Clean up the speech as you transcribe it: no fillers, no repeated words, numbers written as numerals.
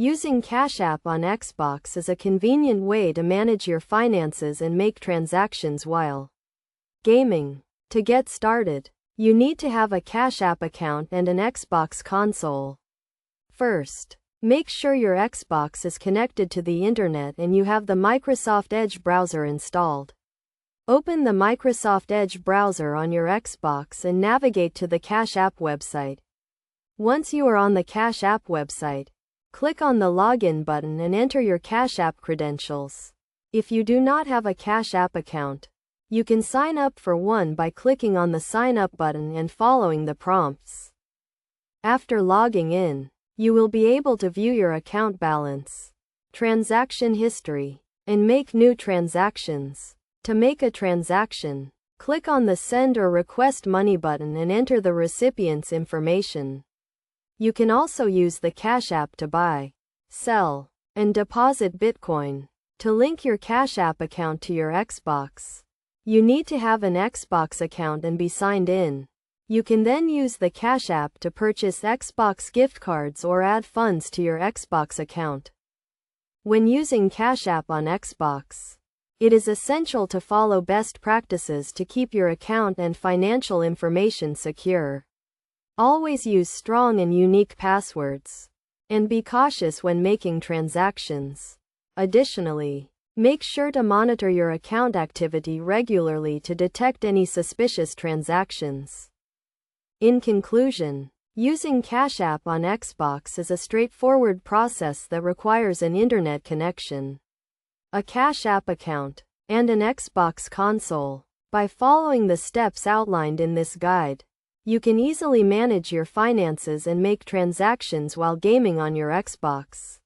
Using Cash App on Xbox is a convenient way to manage your finances and make transactions while gaming. To get started, you need to have a Cash App account and an Xbox console. First, make sure your Xbox is connected to the internet and you have the Microsoft Edge browser installed. Open the Microsoft Edge browser on your Xbox and navigate to the Cash App website. Once you are on the Cash App website, click on the Login button and enter your Cash App credentials. If you do not have a Cash App account, you can sign up for one by clicking on the Sign Up button and following the prompts. After logging in, you will be able to view your account balance, transaction history, and make new transactions. To make a transaction, click on the Send or Request Money button and enter the recipient's information. You can also use the Cash App to buy, sell, and deposit Bitcoin. To link your Cash App account to your Xbox, you need to have an Xbox account and be signed in. You can then use the Cash App to purchase Xbox gift cards or add funds to your Xbox account. When using Cash App on Xbox, it is essential to follow best practices to keep your account and financial information secure. Always use strong and unique passwords, and be cautious when making transactions. Additionally, make sure to monitor your account activity regularly to detect any suspicious transactions. In conclusion, using Cash App on Xbox is a straightforward process that requires an internet connection, a Cash App account, and an Xbox console. By following the steps outlined in this guide, you can easily manage your finances and make transactions while gaming on your Xbox.